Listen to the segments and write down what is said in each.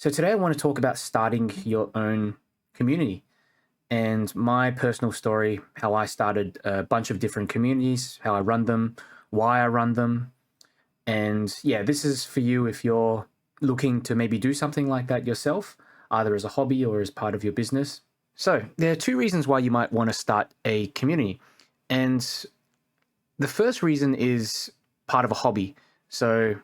So today I want to talk about starting your own community and my personal story, how I started a bunch of different communities, how I run them, why I run them. And yeah, this is for you if you're looking to maybe do something like that yourself, either as a hobby or as part of your business. So there are two reasons why you might want to start a community. And the first reason is part of a hobby. So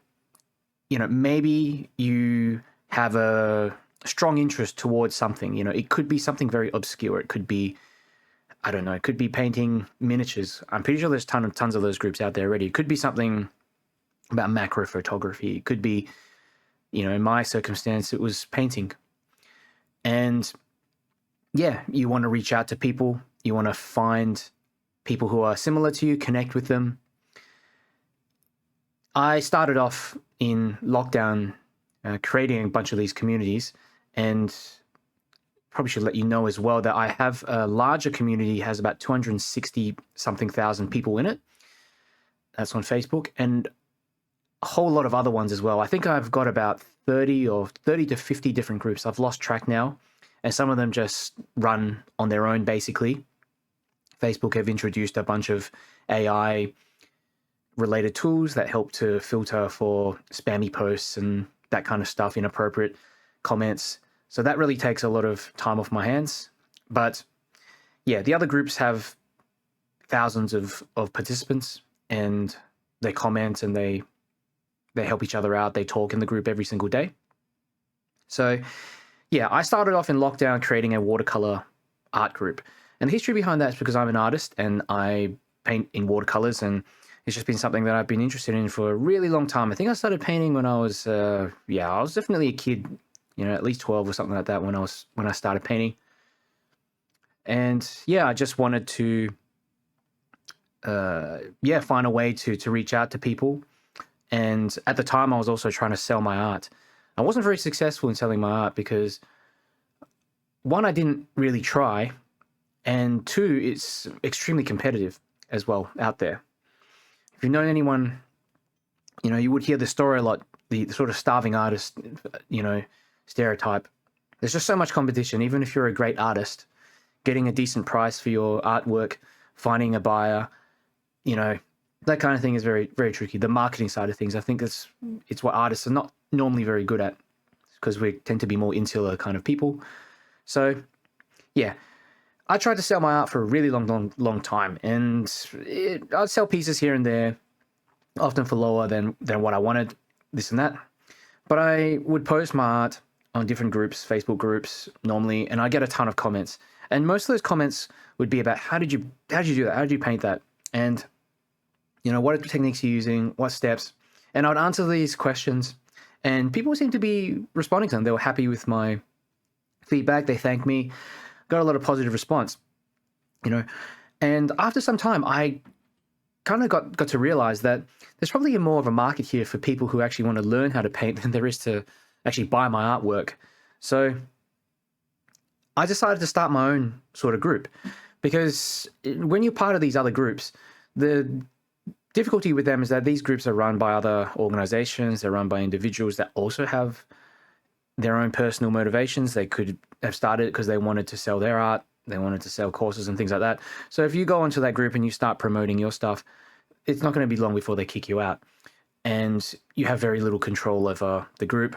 maybe you have a strong interest towards something. It could be something very obscure. It could be, I don't know, it could be painting miniatures. I'm pretty sure there's tons of those groups out there already. It could be something about macro photography. It could be, in my circumstance, it was painting. And yeah, you want to reach out to people. You want to find people who are similar to you, connect with them. I started off in lockdown creating a bunch of these communities, and probably should let you know as well that I have a larger community, has about 260 something thousand people in it. That's on Facebook, and a whole lot of other ones as well. I think I've got about 30 to 50 different groups. I've lost track now, and some of them just run on their own basically. Facebook have introduced a bunch of AI related tools that help to filter for spammy posts and that kind of stuff, inappropriate comments. So that really takes a lot of time off my hands. But yeah, the other groups have thousands of participants, and they comment and they help each other out. They talk in the group every single day. So yeah, I started off in lockdown creating a watercolor art group. And the history behind that is because I'm an artist and I paint in watercolors, and it's just been something that I've been interested in for a really long time. I think I started painting when I was, I was definitely a kid, at least 12 or something like that when I started painting. And yeah, I just wanted to, find a way to reach out to people. And at the time, I was also trying to sell my art. I wasn't very successful in selling my art because, one, I didn't really try, and two, it's extremely competitive as well out there. If you've known anyone, you would hear the story a lot, the sort of starving artist, stereotype. There's just so much competition. Even if you're a great artist, getting a decent price for your artwork, finding a buyer, that kind of thing is very, very tricky. The marketing side of things, I think it's what artists are not normally very good at, because we tend to be more insular kind of people. So, yeah. I tried to sell my art for a really long time, and I'd sell pieces here and there, often for lower than what I wanted, this and that. But I would post my art on different groups, Facebook groups normally, and I get a ton of comments. And most of those comments would be about how did you do that? How did you paint that? And what techniques are you using? What steps? And I'd answer these questions, and people seemed to be responding to them. They were happy with my feedback. They thanked me. Got a lot of positive response, and after some time, I kind of got to realize that there's probably more of a market here for people who actually want to learn how to paint than there is to actually buy my artwork. So I decided to start my own sort of group, because when you're part of these other groups, the difficulty with them is that these groups are run by other organizations. They're run by individuals that also have their own personal motivations. They could have started because they wanted to sell their art. They wanted to sell courses and things like that. So if you go into that group and you start promoting your stuff, it's not going to be long before they kick you out. And you have very little control over the group.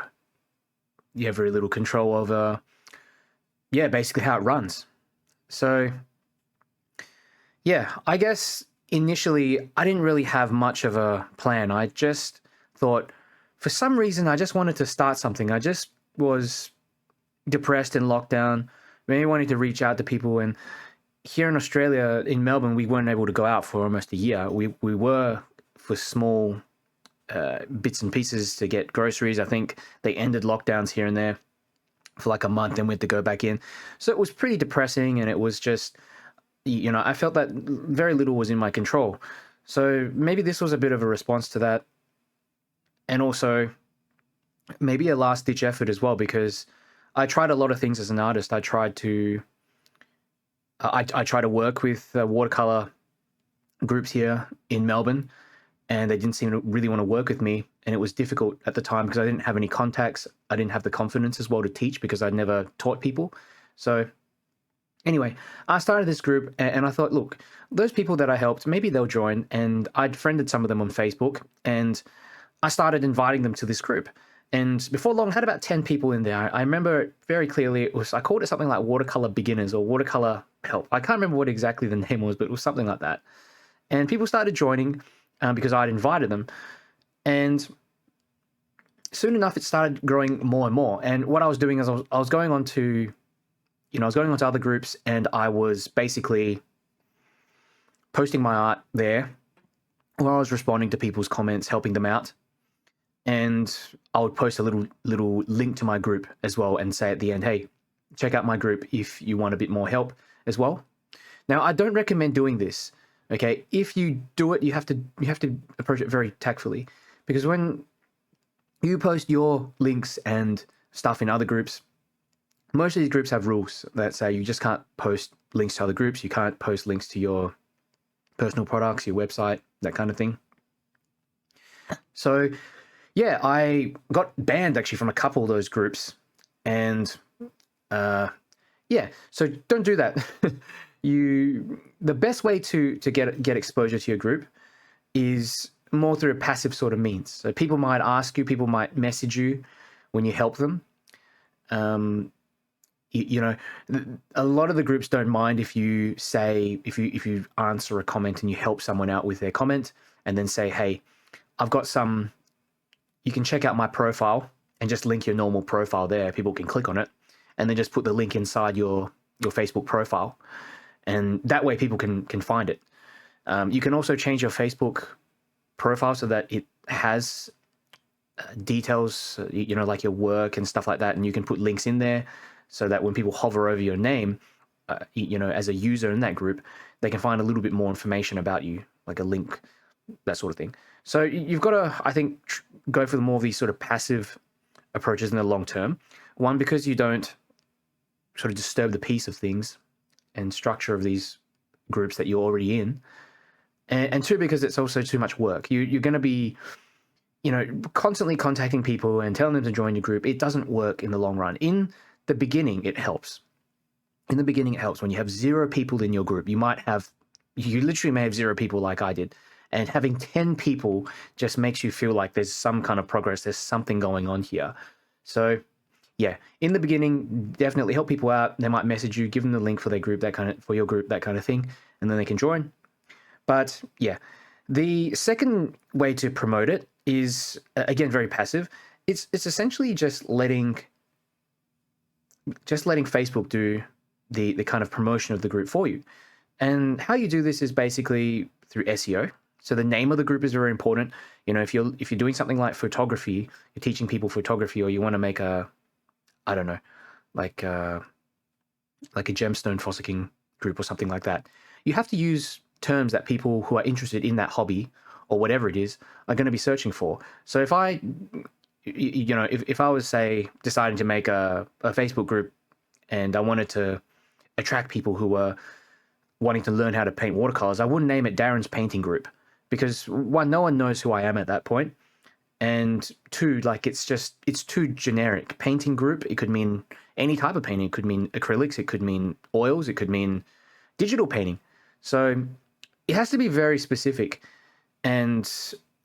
You have very little control over, basically how it runs. So, yeah, I guess initially I didn't really have much of a plan. I just thought, for some reason, I just wanted to start something. I just was depressed in lockdown, maybe wanting to reach out to people. And here in Australia, in Melbourne, we weren't able to go out for almost a year. We were for small bits and pieces to get groceries. I think they ended lockdowns here and there for like a month, and we had to go back in. So it was pretty depressing, and it was just, I felt that very little was in my control. So maybe this was a bit of a response to that. And also maybe a last-ditch effort as well, because I tried a lot of things as an artist. I tried to work with watercolor groups here in Melbourne, and they didn't seem to really want to work with me. and it was difficult at the time because I didn't have any contacts. I didn't have the confidence as well to teach because I'd never taught people. So anyway, I started this group and I thought, look, those people that I helped, maybe they'll join. And I'd friended some of them on Facebook and I started inviting them to this group. And before long, I had about 10 people in there. I remember it very clearly. I called it something like Watercolor Beginners or Watercolor Help. I can't remember what exactly the name was, but it was something like that. And people started joining because I'd invited them. And soon enough, it started growing more and more. And what I was doing is I was going on to, I was going on to other groups and I was basically posting my art there, or I was responding to people's comments, helping them out. And I would post a little link to my group as well and say at the end, hey, check out my group if you want a bit more help as well. Now, I don't recommend doing this. Okay, if you do it, you have to approach it very tactfully, because when you post your links and stuff in other groups, most of these groups have rules that say you just can't post links to other groups. You can't post links to your personal products, your website, that kind of thing. So yeah, I got banned actually from a couple of those groups, and yeah, so don't do that. The best way to get exposure to your group is more through a passive sort of means. So people might ask you, people might message you when you help them. A lot of the groups don't mind if you say, if you answer a comment and you help someone out with their comment and then say, hey, I've got some, you can check out my profile, and just link your normal profile there. People can click on it and then just put the link inside your Facebook profile. And that way people can find it. You can also change your Facebook profile so that it has details, like your work and stuff like that. And you can put links in there so that when people hover over your name, as a user in that group, they can find a little bit more information about you, like a link, that sort of thing. So you've got to, I think, go for more of these sort of passive approaches in the long term. One, because you don't sort of disturb the peace of things and structure of these groups that you're already in. And two, because it's also too much work. You're going to be, constantly contacting people and telling them to join your group. It doesn't work in the long run. In the beginning, it helps. In the beginning, it helps. When you have 0 people in your group, you literally may have 0 people like I did. And having 10 people just makes you feel like there's some kind of progress. There's something going on here. So yeah, in the beginning, definitely help people out. They might message you, give them the link for their group, for your group, that kind of thing, and then they can join. But yeah, the second way to promote it is, again, very passive. It's essentially just letting Facebook do the kind of promotion of the group for you. And how you do this is basically through SEO. So the name of the group is very important. If you're doing something like photography, you're teaching people photography, or you want to make like a gemstone fossicking group or something like that, you have to use terms that people who are interested in that hobby or whatever it is are going to be searching for. So if I was, say, deciding to make a Facebook group and I wanted to attract people who were wanting to learn how to paint watercolors, I wouldn't name it Darren's Painting Group, because one, no one knows who I am at that point. And two, like, it's too generic. Painting group, it could mean any type of painting. It could mean acrylics, it could mean oils, it could mean digital painting. So it has to be very specific and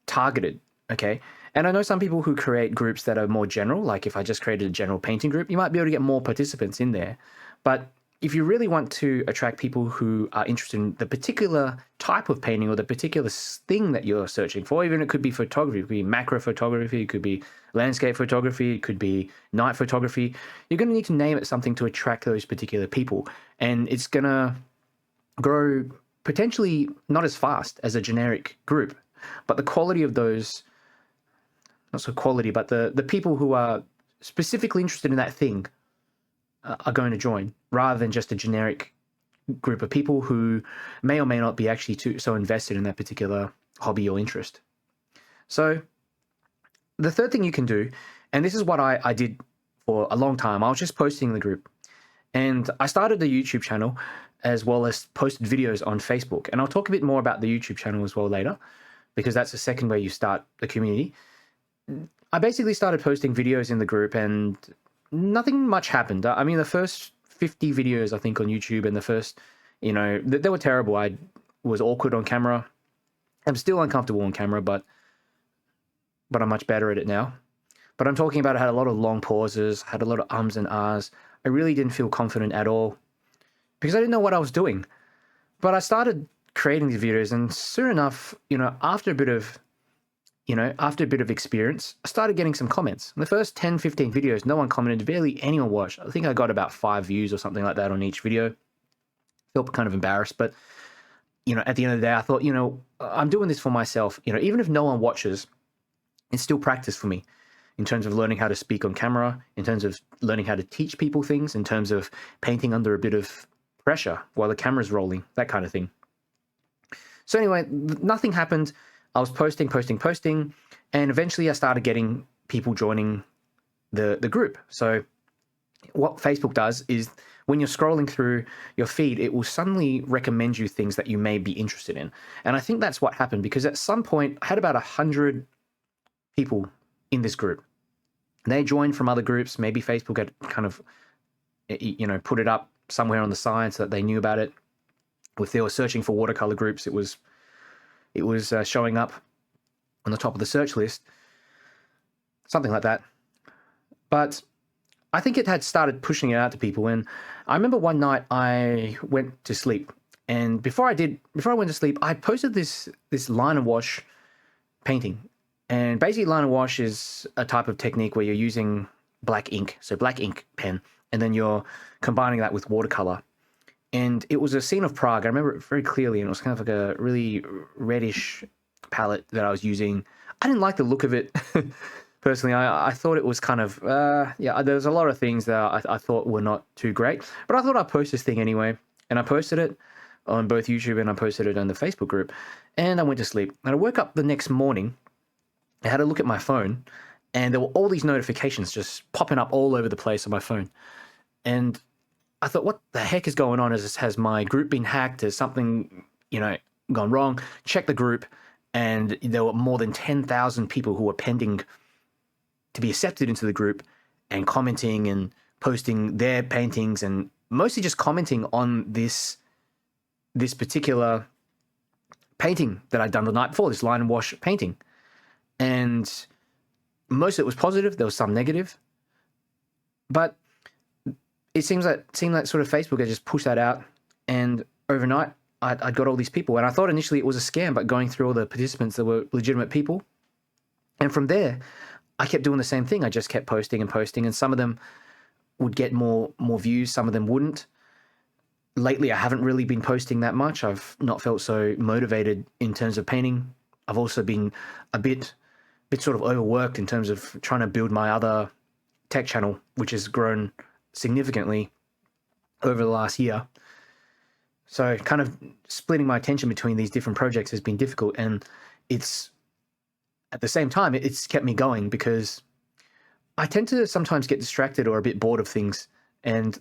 targeted, okay? And I know some people who create groups that are more general, like if I just created a general painting group, you might be able to get more participants in there. But if you really want to attract people who are interested in the particular type of painting or the particular thing that you're searching for, even it could be photography, it could be macro photography, it could be landscape photography, it could be night photography, you're going to need to name it something to attract those particular people. And it's going to grow potentially not as fast as a generic group, but the quality of those, not so quality, but the people who are specifically interested in that thing are going to join, rather than just a generic group of people who may or may not be actually so invested in that particular hobby or interest. So the third thing you can do, and this is what I did for a long time, I was just posting in the group, and I started a YouTube channel as well as posted videos on Facebook. And I'll talk a bit more about the YouTube channel as well later, because that's the second way you start the community. I basically started posting videos in the group and nothing much happened. I mean, the first 50 videos, I think, on YouTube, and the first, they were terrible. I was awkward on camera. I'm still uncomfortable on camera, but I'm much better at it now. But I'm talking about I had a lot of long pauses, had a lot of ums and ahs. I really didn't feel confident at all because I didn't know what I was doing. But I started creating these videos, and soon enough, after a bit of experience, I started getting some comments. In the first 10, 15 videos, no one commented, barely anyone watched. I think I got about 5 views or something like that on each video. Felt kind of embarrassed, but, at the end of the day, I thought, I'm doing this for myself. Even if no one watches, it's still practice for me in terms of learning how to speak on camera, in terms of learning how to teach people things, in terms of painting under a bit of pressure while the camera's rolling, that kind of thing. So anyway, nothing happened. I was posting, and eventually I started getting people joining the group. So what Facebook does is when you're scrolling through your feed, it will suddenly recommend you things that you may be interested in. And I think that's what happened, because at some point I had about 100 people in this group. They joined from other groups. Maybe Facebook had kind of, put it up somewhere on the side so that they knew about it. If they were searching for watercolor groups, it was showing up on the top of the search list, something like that. But I think it had started pushing it out to people. And I remember one night I went to sleep, and before I went to sleep, I posted this line and wash painting. And basically, line and wash is a type of technique where you're using black ink, so black ink pen, and then you're combining that with watercolor. And it was a scene of Prague. I remember it very clearly, and it was kind of like a really reddish palette that I was using. I didn't like the look of it. Personally, I thought it was kind of, there's a lot of things that I thought were not too great. But I thought I'd post this thing anyway. And I posted it on both YouTube and I posted it on the Facebook group. And I went to sleep. And I woke up the next morning. I had a look at my phone, and there were all these notifications just popping up all over the place on my phone. And I thought, what the heck is going on? Has my group been hacked? Has something, gone wrong? Check the group, and there were more than 10,000 people who were pending to be accepted into the group and commenting and posting their paintings, and mostly just commenting on this particular painting that I'd done the night before, this line and wash painting. And most of it was positive. There was some negative, but it seemed like sort of Facebook had just pushed that out, and overnight I'd got all these people. And I thought initially it was a scam, but going through all the participants, there were legitimate people. And from there, I kept doing the same thing. I just kept posting, and some of them would get more views, some of them wouldn't. Lately, I haven't really been posting that much. I've not felt so motivated in terms of painting. I've also been a bit sort of overworked in terms of trying to build my other tech channel, which has grown significantly over the last year. So kind of splitting my attention between these different projects has been difficult, and it's at the same time it's kept me going, because I tend to sometimes get distracted or a bit bored of things, and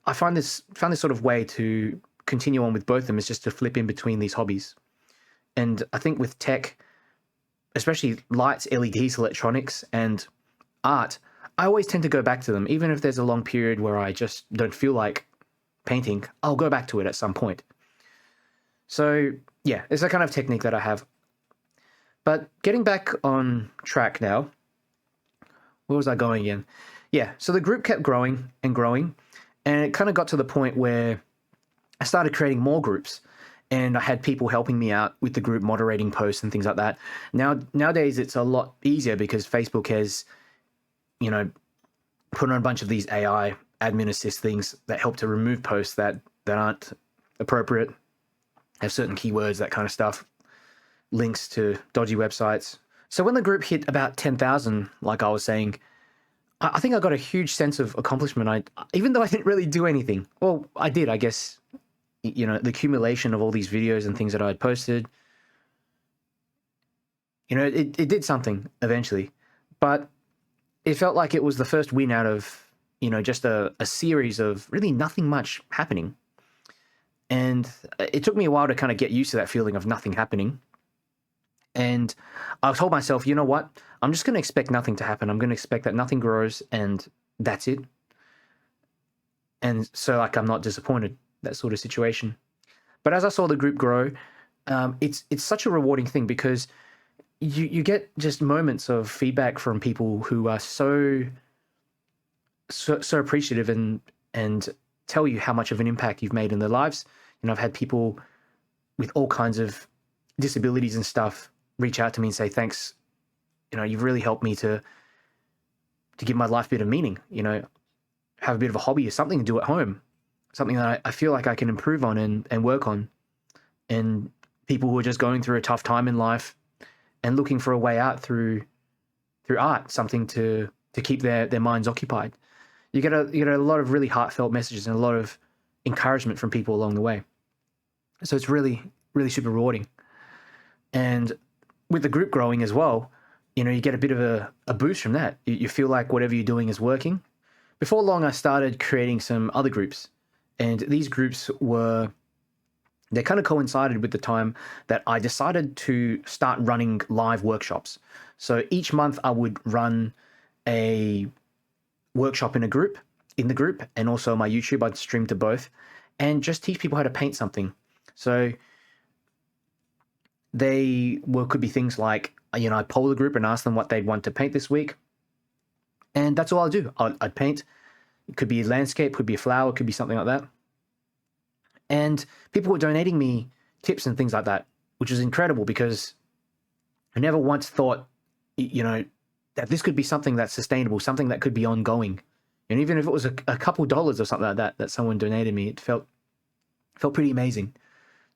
I found this sort of way to continue on with both of them is just to flip in between these hobbies. And I think with tech, especially lights, LEDs, electronics, and art, I always tend to go back to them. Even if there's a long period where I just don't feel like painting, I'll go back to it at some point. So yeah, it's a kind of technique that I have. But getting back on track now, where was I going again? Yeah, so the group kept growing and growing, and it kind of got to the point where I started creating more groups. And I had people helping me out with the group, moderating posts and things like that. Nowadays, it's a lot easier because Facebook has, put on a bunch of these AI admin assist things that help to remove posts that aren't appropriate, have certain keywords, that kind of stuff, links to dodgy websites. So when the group hit about 10,000, like I was saying, I think I got a huge sense of accomplishment. Even though I didn't really do anything. Well, I did, I guess. The accumulation of all these videos and things that I had posted, it did something eventually, but it felt like it was the first win out of, just a series of really nothing much happening. And it took me a while to kind of get used to that feeling of nothing happening. And I told myself, you know what? I'm just going to expect nothing to happen. I'm going to expect that nothing grows and that's it. And so like I'm not disappointed, that sort of situation. But as I saw the group grow, it's such a rewarding thing because you get just moments of feedback from people who are so appreciative and tell you how much of an impact you've made in their lives. You know, I've had people with all kinds of disabilities and stuff reach out to me and say, thanks, you know, you've really helped me to give my life a bit of meaning, you know, have a bit of a hobby or something to do at home, something that I feel like I can improve on and work on. And people who are just going through a tough time in life and looking for a way out through art, something to keep their minds occupied. You get a lot of really heartfelt messages and a lot of encouragement from people along the way. So it's really, really super rewarding. And with the group growing as well, you know, you get a bit of a boost from that. You feel like whatever you're doing is working. Before long, I started creating some other groups. And these groups they kind of coincided with the time that I decided to start running live workshops. So each month I would run a workshop in the group, and also my YouTube, I'd stream to both and just teach people how to paint something. So could be things like, you know, I'd poll the group and ask them what they'd want to paint this week. And that's all I'll do. I'd paint. It could be a landscape, could be a flower, could be something like that. And people were donating me tips and things like that, which was incredible because I never once thought, you know, that this could be something that's sustainable, something that could be ongoing. And even if it was a couple dollars or something like that someone donated me, it felt pretty amazing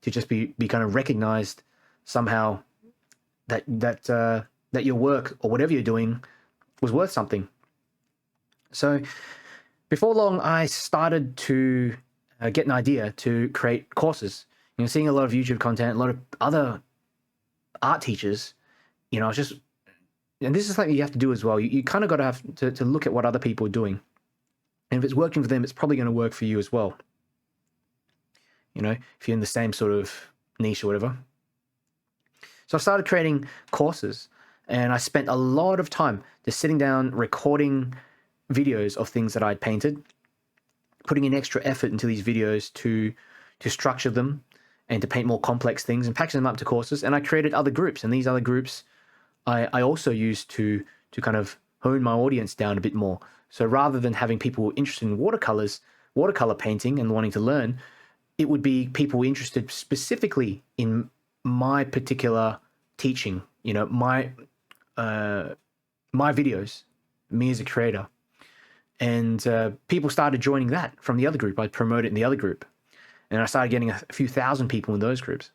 to just be kind of recognized somehow that your work or whatever you're doing was worth something. So before long, I started to get an idea to create courses. You know, seeing a lot of YouTube content, a lot of other art teachers, you know, and this is something you have to do as well. You kind of got to have to look at what other people are doing. And if it's working for them, it's probably going to work for you as well. You know, if you're in the same sort of niche or whatever. So I started creating courses, and I spent a lot of time just sitting down, recording videos of things that I'd painted, putting in extra effort into these videos to structure them and to paint more complex things and package them up to courses. And I created other groups, and these other groups I also used to kind of hone my audience down a bit more. So rather than having people interested in watercolor painting and wanting to learn, it would be people interested specifically in my particular teaching, you know, my videos, me as a creator. And people started joining that from the other group. I'd promote it in the other group. And I started getting a few thousand people in those groups.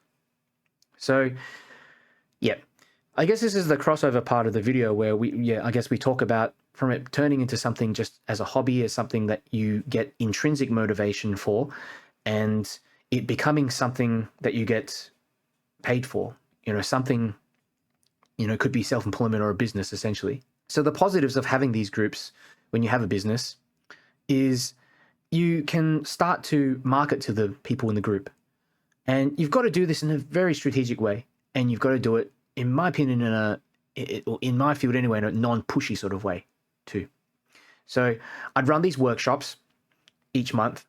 So, yeah, I guess this is the crossover part of the video where I guess we talk about from it turning into something just as a hobby, as something that you get intrinsic motivation for, and it becoming something that you get paid for, you know, something, you know, could be self-employment or a business essentially. So the positives of having these groups when you have a business is you can start to market to the people in the group. And you've got to do this in a very strategic way. And you've got to do it, in my opinion, in my field anyway, in a non-pushy sort of way too. So I'd run these workshops each month,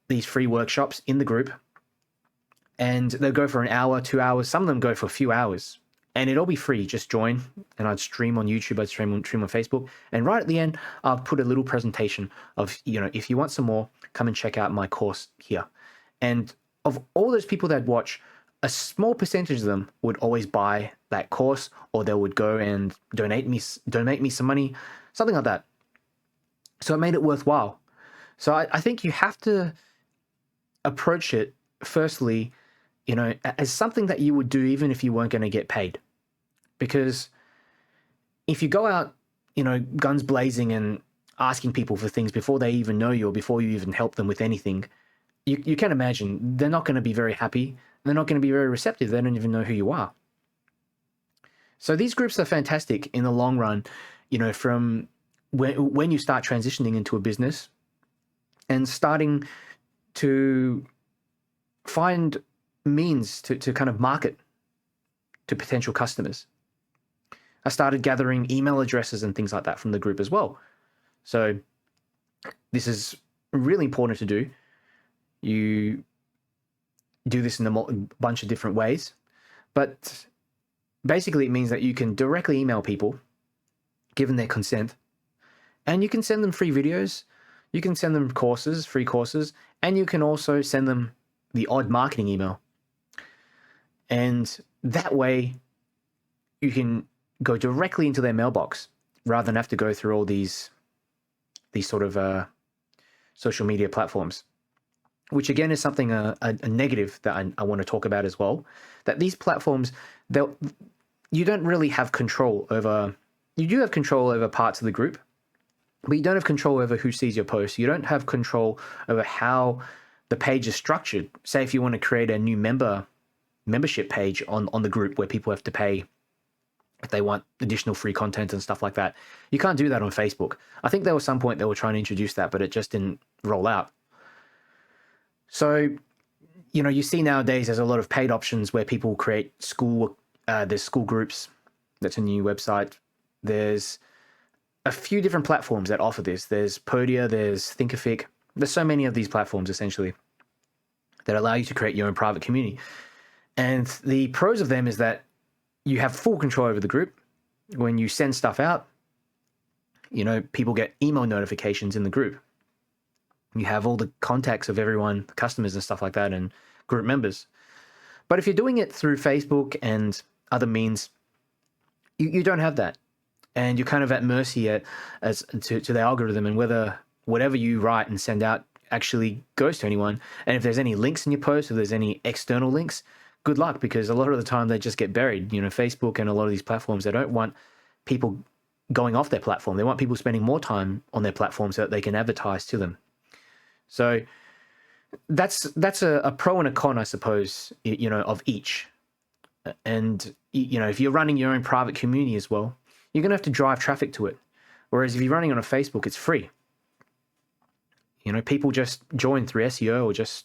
these free workshops in the group, and they'll go for an hour, 2 hours. Some of them go for a few hours. And it'll be free. Just join, and I'd stream on YouTube, I'd stream on Facebook. And right at the end, I'll put a little presentation of, you know, if you want some more, come and check out my course here. And of all those people that watch, a small percentage of them would always buy that course, or they would go and donate me some money, something like that. So it made it worthwhile. So I think you have to approach it, firstly, you know, as something that you would do even if you weren't going to get paid. Because if you go out, you know, guns blazing and asking people for things before they even know you or before you even help them with anything, you can imagine they're not going to be very happy. They're not going to be very receptive. They don't even know who you are. So these groups are fantastic in the long run, you know, from when you start transitioning into a business and starting to find means to kind of market to potential customers. I started gathering email addresses and things like that from the group as well. So this is really important to do. You do this in a bunch of different ways, but basically it means that you can directly email people, given their consent, and you can send them free videos, you can send them courses, free courses, and you can also send them the odd marketing email. And that way you can go directly into their mailbox rather than have to go through all these sort of social media platforms, which again is something, a negative that I want to talk about as well, that these platforms, you don't really have control over. You do have control over parts of the group, but you don't have control over who sees your posts. You don't have control over how the page is structured. Say if you want to create a new membership page on the group where people have to pay if they want additional free content and stuff like that. You can't do that on Facebook. I think there was some point they were trying to introduce that, but it just didn't roll out. So, you know, you see nowadays there's a lot of paid options where people create there's school groups. That's a new website. There's a few different platforms that offer this. There's Podia, there's Thinkific. There's so many of these platforms essentially that allow you to create your own private community. And the pros of them is that you have full control over the group. When you send stuff out, you know, people get email notifications in the group. You have all the contacts of everyone, customers and stuff like that, and group members. But if you're doing it through Facebook and other means, you don't have that. And you're kind of at mercy to the algorithm and whether whatever you write and send out actually goes to anyone. And if there's any links in your post, if there's any external links, good luck, because a lot of the time they just get buried. You know, Facebook and a lot of these platforms, they don't want people going off their platform. They want people spending more time on their platform so that they can advertise to them. So that's a pro and a con, I suppose, you know, of each. And, you know, if you're running your own private community as well, you're going to have to drive traffic to it. Whereas if you're running on a Facebook, it's free. You know, people just join through SEO or just,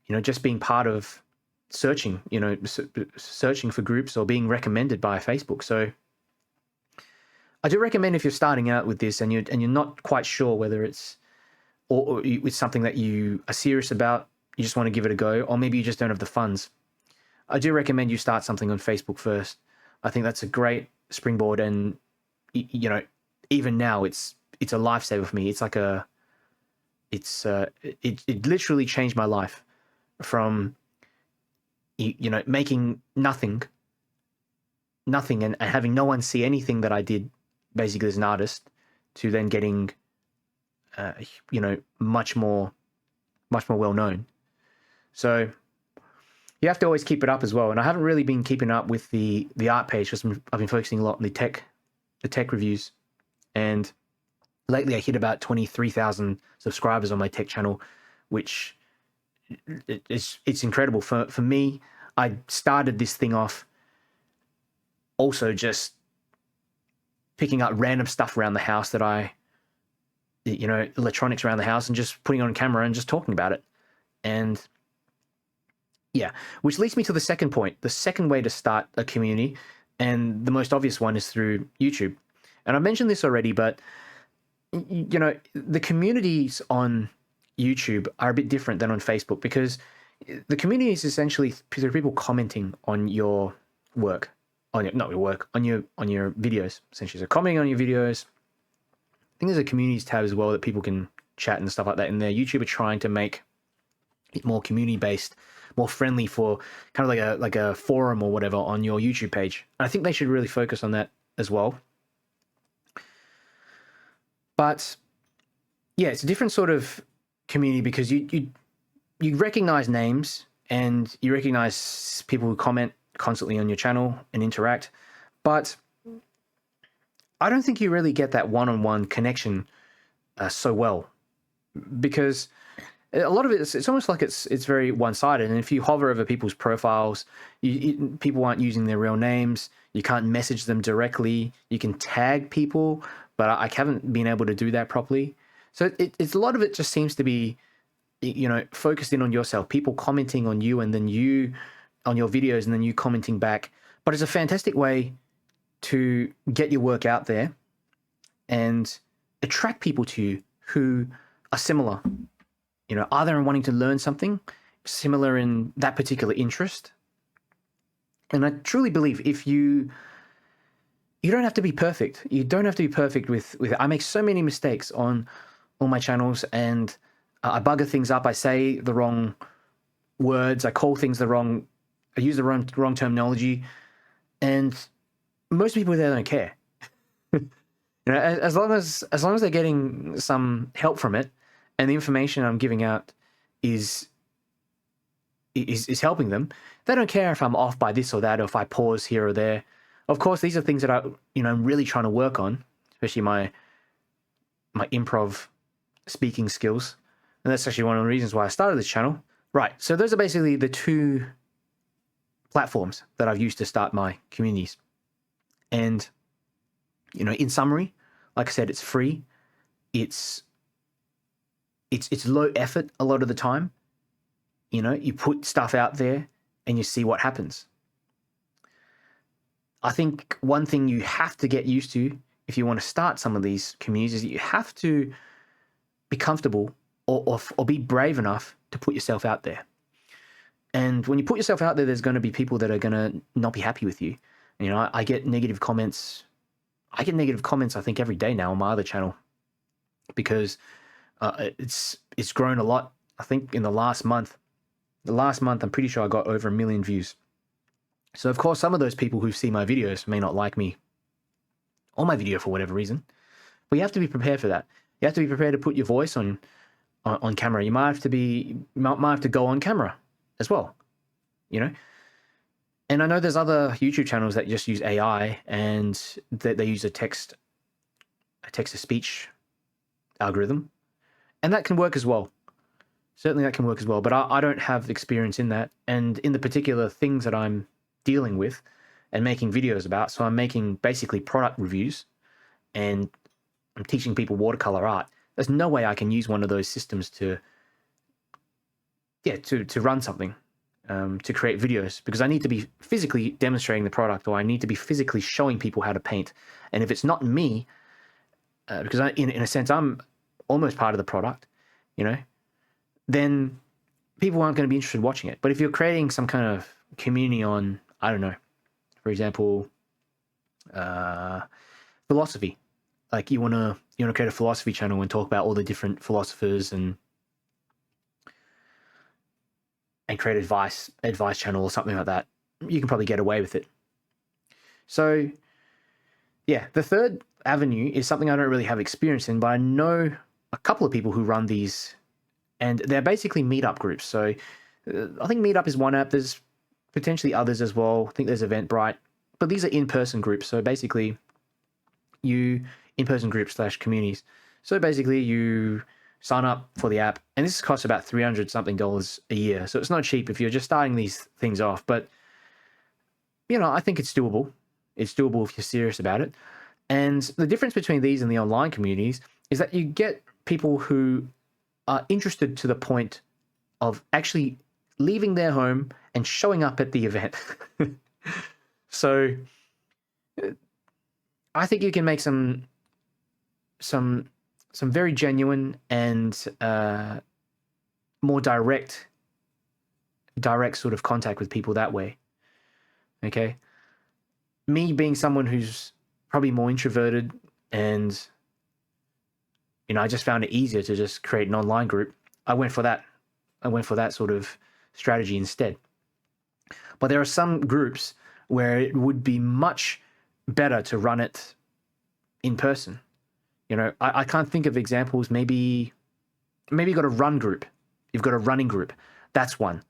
you know, just being part of searching, you know, searching for groups or being recommended by Facebook. So I do recommend if you're starting out with this and you're not quite sure whether it's or it's something that you are serious about, you just want to give it a go, or maybe you just don't have the funds. I do recommend you start something on Facebook first. I think that's a great springboard, and you know, even now it's a lifesaver for me. It's like it literally changed my life from, you know, making nothing and having no one see anything that I did basically as an artist, to then getting you know, much more well known. So you have to always keep it up as well. And I haven't really been keeping up with the art page because I've been focusing a lot on the tech reviews. And lately I hit about 23,000 subscribers on my tech channel, which it's incredible. For me, I started this thing off also just picking up random stuff around the house that you know, electronics around the house, and just putting it on camera and just talking about it. And yeah, which leads me to the second point, the second way to start a community. And the most obvious one is through YouTube. And I mentioned this already, but you know, the communities on YouTube are a bit different than on Facebook, because the community is essentially through people commenting on your work, on your videos, essentially. So commenting on your videos. I think there's a communities tab as well that people can chat and stuff like that in there. YouTube are trying to make it more community based, more friendly for kind of like a forum or whatever on your YouTube page. And I think they should really focus on that as well. But yeah, it's a different sort of community because you recognize names and you recognize people who comment constantly on your channel and interact, but I don't think you really get that one-on-one connection so well, because a lot of it's almost like it's very one-sided. And if you hover over people's profiles, people aren't using their real names. You can't message them directly. You can tag people, but I haven't been able to do that properly. So it's a lot of it just seems to be, you know, focused in on yourself, people commenting on you, and then you on your videos and then you commenting back. But it's a fantastic way to get your work out there and attract people to you who are similar, either in wanting to learn something, similar in that particular interest. And I truly believe if you don't have to be perfect. You don't have to be perfect with I make so many mistakes on all my channels, and I bugger things up. I say the wrong words. I call things I use the wrong terminology, and most people there don't care. As long as they're getting some help from it, and the information I'm giving out is helping them, they don't care if I'm off by this or that, or if I pause here or there. Of course, these are things that I'm really trying to work on, especially my improv speaking skills. And that's actually one of the reasons why I started this channel. Right. So those are basically the two platforms that I've used to start my communities. And, in summary, like I said, it's free. It's low effort a lot of the time. You put stuff out there and you see what happens. I think one thing you have to get used to if you want to start some of these communities is that you have to be comfortable or be brave enough to put yourself out there. And when you put yourself out there, there's going to be people that are going to not be happy with you. I get negative comments. I think every day now on my other channel, because it's grown a lot. I think in the last month, I'm pretty sure I got over 1 million views. So, of course, some of those people who see my videos may not like me or my video for whatever reason. But you have to be prepared for that. You have to be prepared to put your voice on camera. You might have to go on camera as well, And I know there's other YouTube channels that just use AI and they use a text-to-speech algorithm. And that can work as well. Certainly that can work as well. But I don't have experience in that. And in the particular things that I'm dealing with and making videos about. So I'm making basically product reviews and I'm teaching people watercolor art. There's no way I can use one of those systems to run something, to create videos, because I need to be physically demonstrating the product, or I need to be physically showing people how to paint. And if it's not me, because in a sense, I'm almost part of the product, then people aren't going to be interested in watching it. But if you're creating some kind of community on, I don't know, for example, philosophy, like you want to create a philosophy channel and talk about all the different philosophers and create advice channel or something like that, you can probably get away with it. So yeah, the third avenue is something I don't really have experience in, but I know a couple of people who run these, and they're basically meetup groups. So I think Meetup is one app. There's potentially others as well. I think there's Eventbrite, but these are in-person groups. So basically in-person groups / communities. So basically you sign up for the app, and this costs about $300 something a year. So it's not cheap if you're just starting these things off, but I think it's doable. It's doable if you're serious about it. And the difference between these and the online communities is that you get people who are interested to the point of actually leaving their home and showing up at the event. So I think you can make some very genuine and more direct sort of contact with people that way. Okay. Me being someone who's probably more introverted, and I just found it easier to just create an online group. I went for that sort of strategy instead. But there are some groups where it would be much better to run it in person. I can't think of examples. Maybe you've got a run group. You've got a running group. That's one.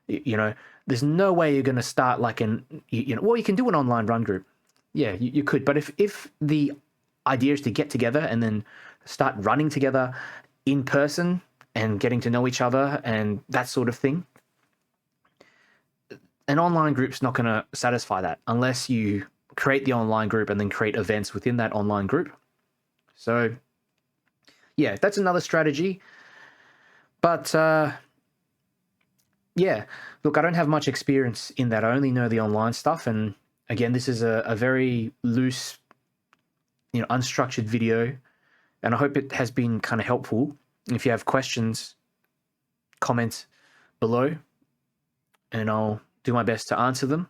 There's no way you're going to start like well, you can do an online run group. Yeah, you could. But if the idea is to get together and then start running together in person and getting to know each other and that sort of thing, an online group's not going to satisfy that unless you create the online group and then create events within that online group. So yeah, that's another strategy. But yeah, look, I don't have much experience in that. I only know the online stuff. And again, this is a very loose, unstructured video. And I hope it has been kind of helpful. If you have questions, comment below and I'll do my best to answer them.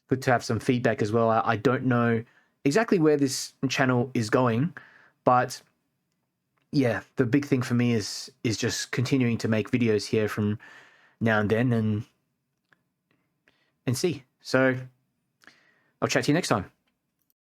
Good to have some feedback as well. I don't know exactly where this channel is going, but yeah, the big thing for me is just continuing to make videos here from now and then and see. So I'll chat to you next time.